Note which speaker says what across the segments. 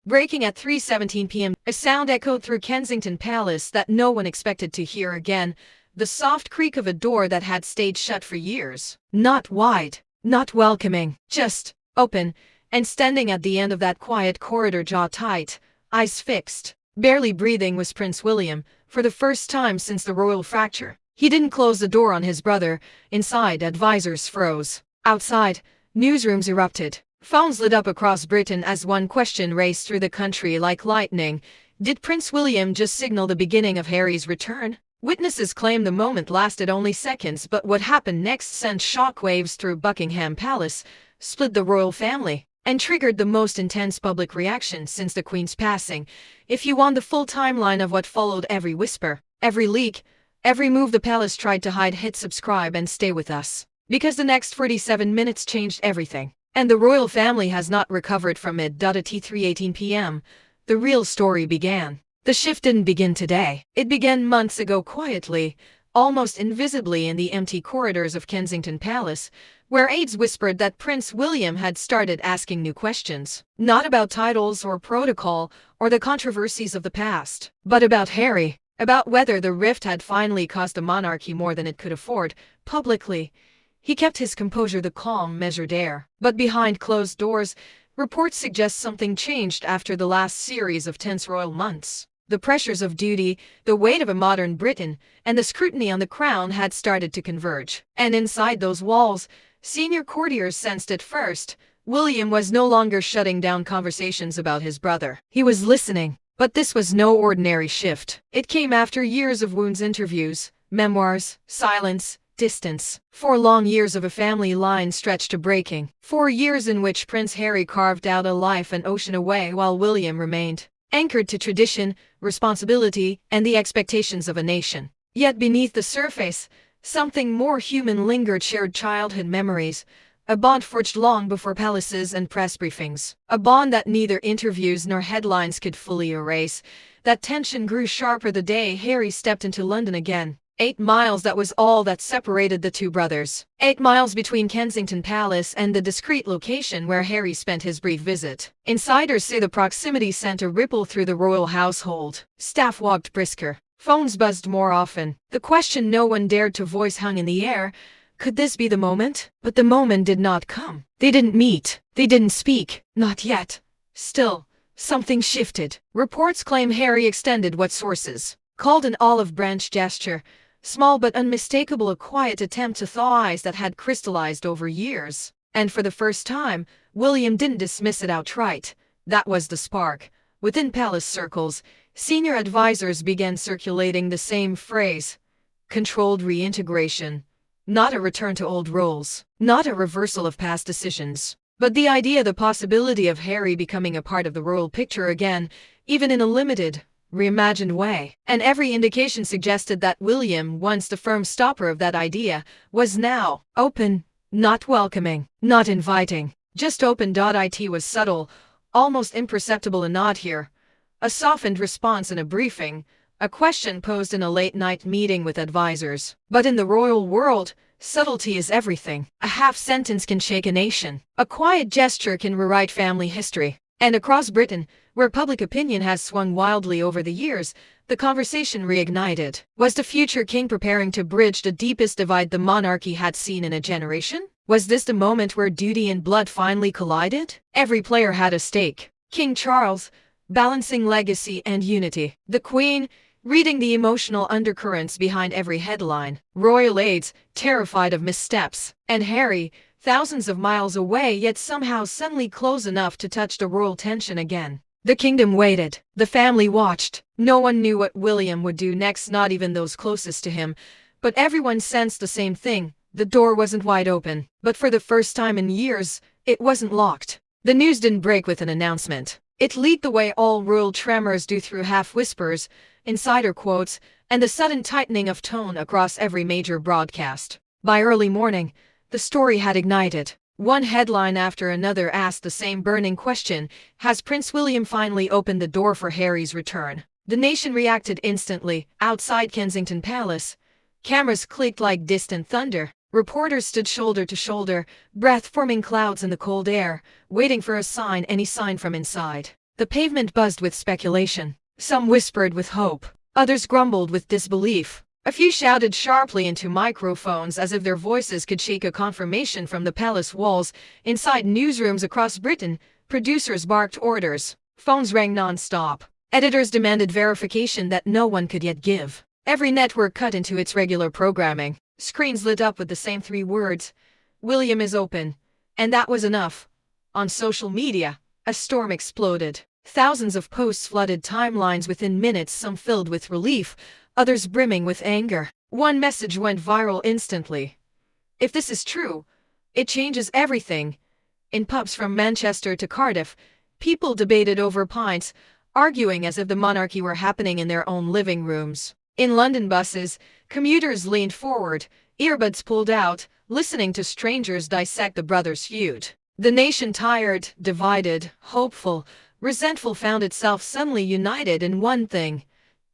Speaker 1: breaking at 3:17 p.m. A sound echoed through Kensington Palace that no one expected to hear again, the soft creak of a door that had stayed shut for years. Not wide, not welcoming, just open, and standing at the end of that quiet corridor, jaw tight, eyes fixed, barely breathing, was Prince William, for the first time since the royal fracture. He didn't close the door on his brother. Inside, advisors froze. Outside, newsrooms erupted. Phones lit up across Britain as one question raced through the country like lightning. Did Prince William just signal the beginning of Harry's return? Witnesses claim the moment lasted only seconds, but what happened next sent shockwaves through Buckingham Palace, split the royal family, and triggered the most intense public reaction since the Queen's passing. If you want the full timeline of what followed, every whisper, every leak, every move the palace tried to hide, hit subscribe and stay with us, because the next 47 minutes changed everything. And the royal family has not recovered from it. At 3:18 p.m., the real story began. The shift didn't begin today. It began months ago, quietly, almost invisibly, in the empty corridors of Kensington Palace, where aides whispered that Prince William had started asking new questions, not about titles or protocol or the controversies of the past, but about Harry, about whether the rift had finally cost the monarchy more than it could afford. Publicly, he kept his composure, the calm, measured air. But behind closed doors, reports suggest something changed after the last series of tense royal months. The pressures of duty, the weight of a modern Britain, and the scrutiny on the crown had started to converge. And inside those walls, senior courtiers sensed it first. William was no longer shutting down conversations about his brother. He was listening. But this was no ordinary shift. It came after years of wounds, interviews, memoirs, silence, distance. 4 long years of a family line stretched to breaking. 4 years in which Prince Harry carved out a life an ocean away, while William remained anchored to tradition, responsibility, and the expectations of a nation. Yet beneath the surface, something more human lingered: shared childhood memories, a bond forged long before palaces and press briefings, a bond that neither interviews nor headlines could fully erase. That tension grew sharper the day Harry stepped into London again. 8 miles, that was all that separated the two brothers. 8 miles between Kensington Palace and the discreet location where Harry spent his brief visit. Insiders say the proximity sent a ripple through the royal household. Staff walked brisker. Phones buzzed more often. The question no one dared to voice hung in the air. Could this be the moment? But the moment did not come. They didn't meet. They didn't speak. Not yet. Still, something shifted. Reports claim Harry extended what sources called an olive branch gesture. Small but unmistakable, a quiet attempt to thaw ice that had crystallized over years. And for the first time, William didn't dismiss it outright. That was the spark. Within palace circles, senior advisors began circulating the same phrase: controlled reintegration. Not a return to old roles, not a reversal of past decisions, but the idea, the possibility of Harry becoming a part of the royal picture again, even in a limited, reimagined way. And every indication suggested that William, once the firm stopper of that idea, was now open, not welcoming, not inviting, just open. It was subtle, almost imperceptible: a nod here, a softened response in a briefing, a question posed in a late-night meeting with advisors. But in the royal world, subtlety is everything. A half sentence can shake a nation. A quiet gesture can rewrite family history. And across Britain, where public opinion has swung wildly over the years, the conversation reignited. Was the future king preparing to bridge the deepest divide the monarchy had seen in a generation? Was this the moment where duty and blood finally collided? Every player had a stake. King Charles, balancing legacy and unity. The Queen, reading the emotional undercurrents behind every headline. Royal aides, terrified of missteps. And Harry, thousands of miles away, yet somehow suddenly close enough to touch the royal tension again. The kingdom waited. The family watched. No one knew what William would do next, not even those closest to him. But everyone sensed the same thing. The door wasn't wide open. But for the first time in years, it wasn't locked. The news didn't break with an announcement. It leaked the way all royal tremors do, through half-whispers, insider quotes, and the sudden tightening of tone across every major broadcast. By early morning, the story had ignited. One headline after another asked the same burning question: has Prince William finally opened the door for Harry's return? The nation reacted instantly. Outside Kensington Palace, cameras clicked like distant thunder. Reporters stood shoulder to shoulder, breath forming clouds in the cold air, waiting for a sign, any sign from inside. The pavement buzzed with speculation. Some whispered with hope. Others grumbled with disbelief. A few shouted sharply into microphones as if their voices could shake a confirmation from the palace walls. Inside newsrooms across Britain, producers barked orders. Phones rang non-stop. Editors demanded verification that no one could yet give. Every network cut into its regular programming. Screens lit up with the same 3 words: "William is open." And that was enough. On social media, a storm exploded. Thousands of posts flooded timelines within minutes, some filled with relief, others brimming with anger. One message went viral instantly: "If this is true, it changes everything." In pubs from Manchester to Cardiff, people debated over pints, arguing as if the monarchy were happening in their own living rooms. In London buses, commuters leaned forward, earbuds pulled out, listening to strangers dissect the brothers' feud. The nation, tired, divided, hopeful, resentful, found itself suddenly united in one thing: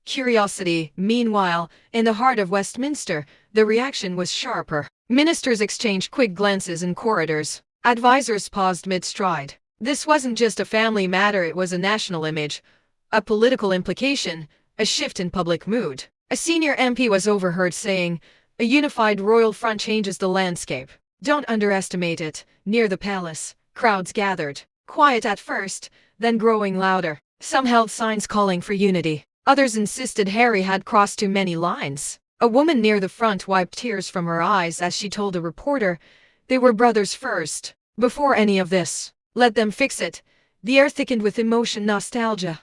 Speaker 1: curiosity. Meanwhile, in the heart of Westminster, the reaction was sharper. Ministers exchanged quick glances in corridors. Advisors paused mid-stride. This wasn't just a family matter, it was a national image, a political implication, a shift in public mood. A senior MP was overheard saying, "A unified royal front changes the landscape. Don't underestimate it." Near the palace, crowds gathered. Quiet at first, then growing louder. Some held signs calling for unity. Others insisted Harry had crossed too many lines. A woman near the front wiped tears from her eyes as she told a reporter they were brothers first, before any of this. Let them fix it. The air thickened with emotion, nostalgia,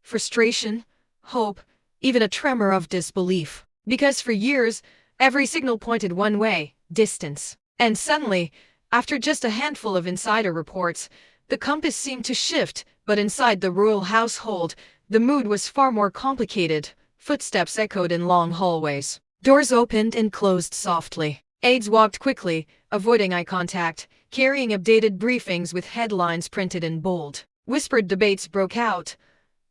Speaker 1: frustration, hope, even a tremor of disbelief. Because for years, every signal pointed one way: distance. And suddenly, after just a handful of insider reports, the compass seemed to shift. But inside the royal household, the mood was far more complicated. Footsteps echoed in long hallways. Doors opened and closed softly. Aides walked quickly, avoiding eye contact, carrying updated briefings with headlines printed in bold. Whispered debates broke out.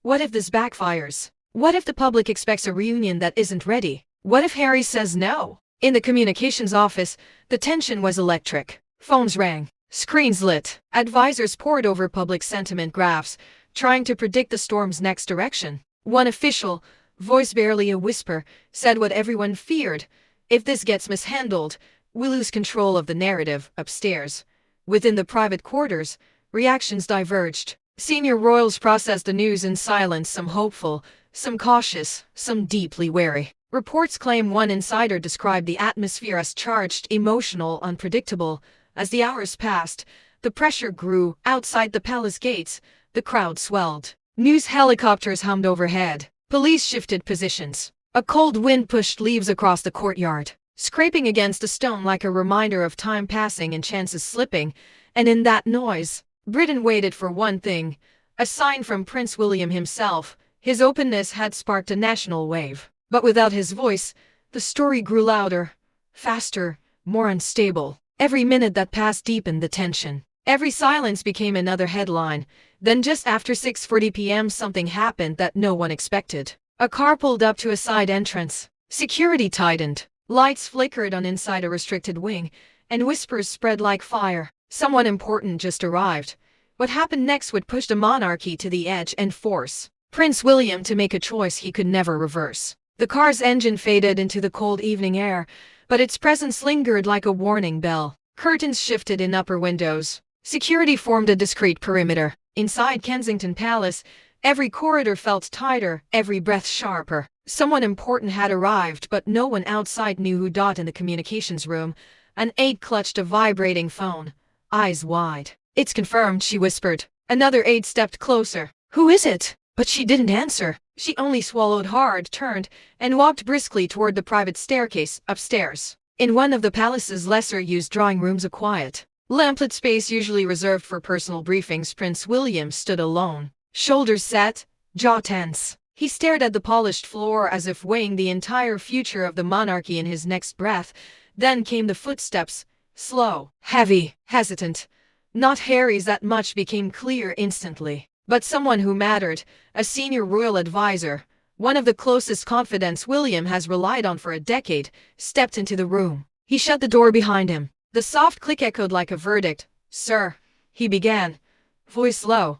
Speaker 1: What if this backfires? What if the public expects a reunion that isn't ready? What if Harry says no? In the communications office, the tension was electric. Phones rang. Screens lit. Advisors pored over public sentiment graphs, trying to predict the storm's next direction. One official, voice barely a whisper, said what everyone feared: "If this gets mishandled, we lose control of the narrative." Upstairs, within the private quarters, reactions diverged. Senior royals processed the news in silence, some hopeful, some cautious, some deeply wary. Reports claim one insider described the atmosphere as charged, emotional, unpredictable. As the hours passed, the pressure grew. Outside the palace gates, the crowd swelled. News helicopters hummed overhead. Police shifted positions. A cold wind pushed leaves across the courtyard, scraping against a stone like a reminder of time passing and chances slipping. And in that noise, Britain waited for one thing: a sign from Prince William himself. His openness had sparked a national wave. But without his voice, the story grew louder, faster, more unstable. Every minute that passed deepened the tension. Every silence became another headline. Then just after 6:40 p.m. something happened that no one expected. A car pulled up to a side entrance. Security tightened. Lights flickered on inside a restricted wing, and whispers spread like fire. Someone important just arrived. What happened next would push the monarchy to the edge and force Prince William to make a choice he could never reverse. The car's engine faded into the cold evening air, but its presence lingered like a warning bell. Curtains shifted in upper windows. Security formed a discreet perimeter. Inside Kensington Palace, every corridor felt tighter, every breath sharper. Someone important had arrived, but no one outside knew who. In the communications room, an aide clutched a vibrating phone, eyes wide. "It's confirmed," she whispered. Another aide stepped closer. "Who is it?" But she didn't answer. She only swallowed hard, turned, and walked briskly toward the private staircase upstairs. In one of the palace's lesser-used drawing rooms, a quiet, lamplit space usually reserved for personal briefings, Prince William stood alone. Shoulders set, jaw tense. He stared at the polished floor as if weighing the entire future of the monarchy in his next breath. Then came the footsteps, slow, heavy, hesitant. Not Harry's, that much became clear instantly. But someone who mattered, a senior royal advisor, one of the closest confidants William has relied on for a decade, stepped into the room. He shut the door behind him. The soft click echoed like a verdict. "Sir," he began, voice low,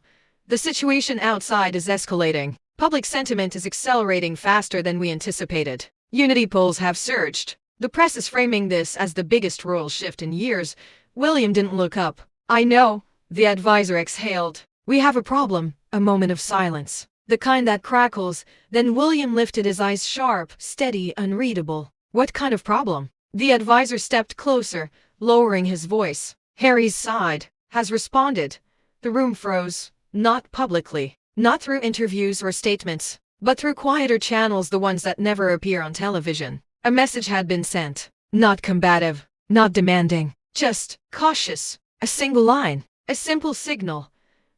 Speaker 1: The situation outside is escalating. Public sentiment is accelerating faster than we anticipated. Unity polls have surged. The press is framing this as the biggest royal shift in years. William didn't look up. I know, the advisor exhaled. We have a problem. A moment of silence. The kind that crackles. Then William lifted his eyes sharp, steady, unreadable. What kind of problem? The advisor stepped closer, lowering his voice. Harry's side has responded. The room froze. Not publicly. Not through interviews or statements, but through quieter channels, the ones that never appear on television. A message had been sent. Not combative. Not demanding. Just cautious. A single line. A simple signal.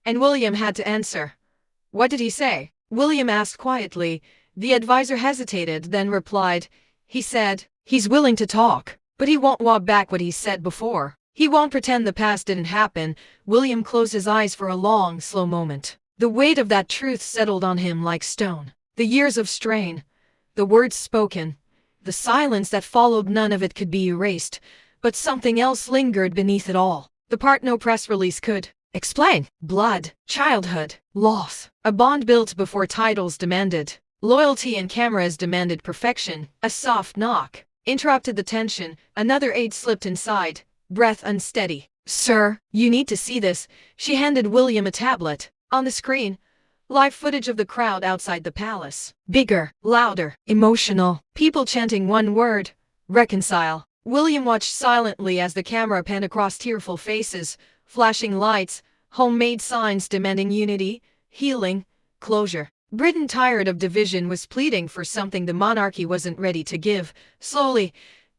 Speaker 1: And William had to answer. What did he say? William asked quietly. The advisor hesitated, then replied. He said, he's willing to talk, but he won't walk back what he said before. He won't pretend the past didn't happen. William closed his eyes for a long, slow moment. The weight of that truth settled on him like stone. The years of strain. The words spoken. The silence that followed, none of it could be erased. But something else lingered beneath it all. The part no press release could explain. Blood. Childhood. Loss. A bond built before titles demanded. Loyalty and cameras demanded perfection. A soft knock interrupted the tension. Another aide slipped inside. Breath unsteady. Sir, you need to see this. She handed William a tablet. On the screen, live footage of the crowd outside the palace. Bigger, louder, emotional. People chanting one word. Reconcile. William watched silently as the camera panned across tearful faces, flashing lights, homemade signs demanding unity, healing, closure. Britain, tired of division, was pleading for something the monarchy wasn't ready to give. Slowly,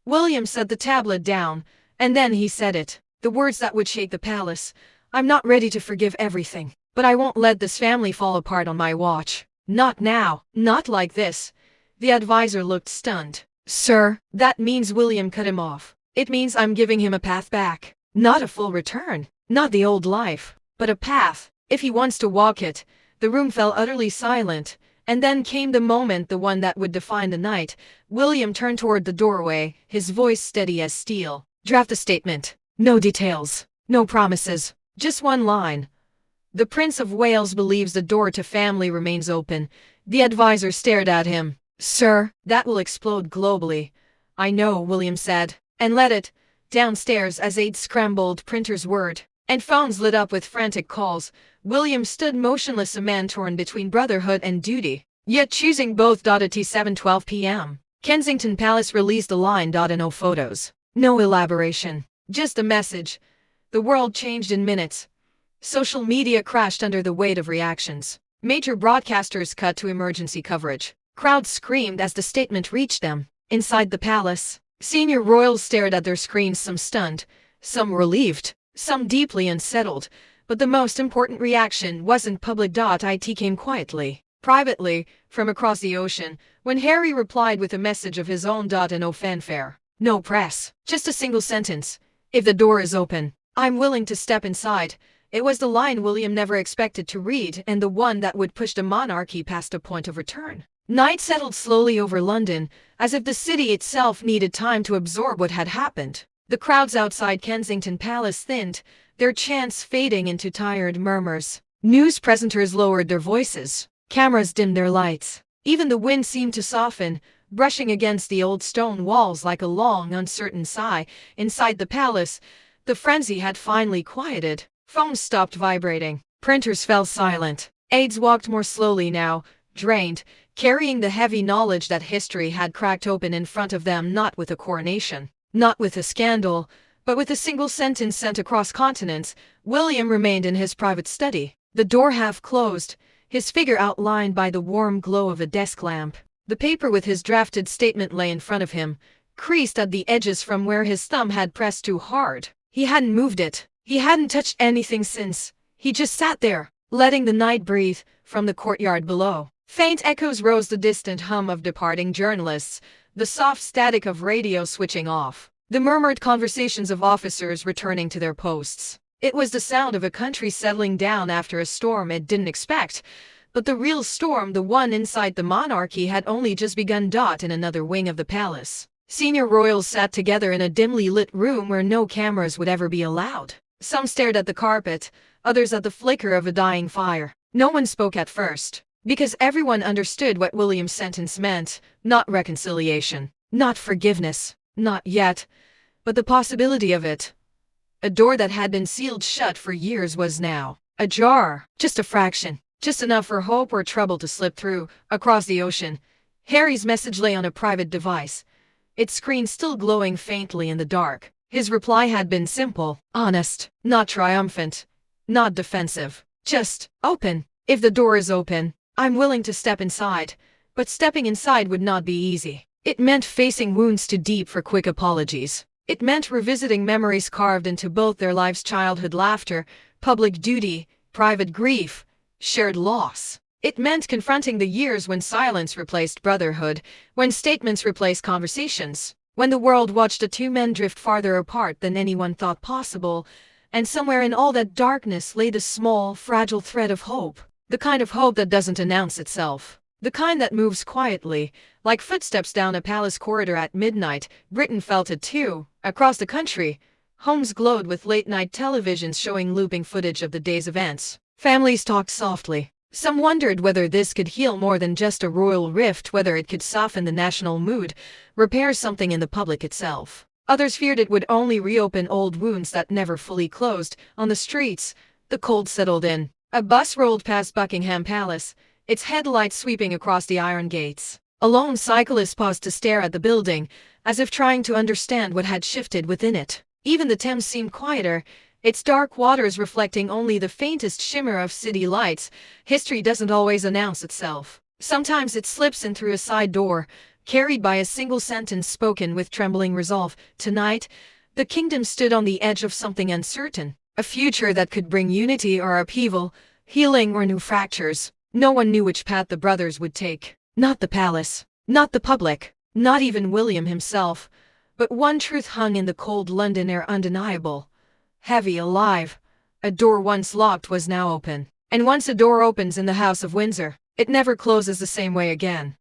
Speaker 1: William set the tablet down, and then he said it. The words that would shake the palace. I'm not ready to forgive everything. But I won't let this family fall apart on my watch. Not now. Not like this. The advisor looked stunned. Sir, that means William cut him off. It means I'm giving him a path back. Not a full return. Not the old life. But a path. If he wants to walk it. The room fell utterly silent. And then came the moment, the one that would define the night. William turned toward the doorway, his voice steady as steel. Draft a statement. No details. No promises. Just one line. The Prince of Wales believes the door to family remains open. The advisor stared at him. Sir, that will explode globally. I know, William said. And let it. Downstairs, as aides scrambled printer's word, and phones lit up with frantic calls, William stood motionless, a man torn between brotherhood and duty, yet choosing both. At 7:12 p.m. Kensington Palace released a line. No photos. No elaboration. Just a message. The world changed in minutes. Social media crashed under the weight of reactions. Major broadcasters cut to emergency coverage. Crowds screamed as the statement reached them. Inside the palace, senior royals stared at their screens, some stunned, some relieved, some deeply unsettled. But the most important reaction wasn't public. It came quietly, privately, from across the ocean, when Harry replied with a message of his own. No fanfare. No press. Just a single sentence. If the door is open, I'm willing to step inside. It was the line William never expected to read, and the one that would push the monarchy past a point of return. Night settled slowly over London, as if the city itself needed time to absorb what had happened. The crowds outside Kensington Palace thinned, their chants fading into tired murmurs. News presenters lowered their voices. Cameras dimmed their lights. Even the wind seemed to soften, brushing against the old stone walls like a long, uncertain sigh. Inside the palace, the frenzy had finally quieted. Phones stopped vibrating. Printers fell silent. Aides walked more slowly now, drained, carrying the heavy knowledge that history had cracked open in front of them, not with a coronation, not with a scandal, but with a single sentence sent across continents. William remained in his private study, the door half closed, his figure outlined by the warm glow of a desk lamp. The paper with his drafted statement lay in front of him, creased at the edges from where his thumb had pressed too hard. He hadn't moved it. He hadn't touched anything since. He just sat there, letting the night breathe. From the courtyard below, faint echoes rose, the distant hum of departing journalists, the soft static of radio switching off, the murmured conversations of officers returning to their posts. It was the sound of a country settling down after a storm it didn't expect. But the real storm, the one inside the monarchy, had only just begun. In another wing of the palace, senior royals sat together in a dimly lit room where no cameras would ever be allowed. Some stared at the carpet, others at the flicker of a dying fire. No one spoke at first, because everyone understood what William's sentence meant: not reconciliation, not forgiveness, not yet, but the possibility of it. A door that had been sealed shut for years was now ajar, just a fraction, just enough for hope or trouble to slip through. Across the ocean, Harry's message lay on a private device, its screen still glowing faintly in the dark. His reply had been simple, honest, not triumphant, not defensive. Just, open. If the door is open, I'm willing to step inside. But stepping inside would not be easy. It meant facing wounds too deep for quick apologies. It meant revisiting memories carved into both their lives: childhood laughter, public duty, private grief, shared loss. It meant confronting the years when silence replaced brotherhood, when statements replaced conversations, when the world watched the two men drift farther apart than anyone thought possible, and somewhere in all that darkness lay the small, fragile thread of hope. The kind of hope that doesn't announce itself. The kind that moves quietly, like footsteps down a palace corridor at midnight. Britain felt it too. Across the country, homes glowed with late-night televisions showing looping footage of the day's events. Families talked softly. Some wondered whether this could heal more than just a royal rift, whether it could soften the national mood, repair something in the public itself. Others feared it would only reopen old wounds that never fully closed. On the streets, the cold settled in. A bus rolled past Buckingham Palace, its headlights sweeping across the iron gates. A lone cyclist paused to stare at the building, as if trying to understand what had shifted within it. Even the Thames seemed quieter, its dark waters reflecting only the faintest shimmer of city lights. History doesn't always announce itself. Sometimes it slips in through a side door, carried by a single sentence spoken with trembling resolve. Tonight, the kingdom stood on the edge of something uncertain, a future that could bring unity or upheaval, healing or new fractures. No one knew which path the brothers would take. Not the palace, not the public, not even William himself. But one truth hung in the cold London air, undeniable. Heavy, alive. A door once locked was now open. And once a door opens in the House of Windsor, it never closes the same way again.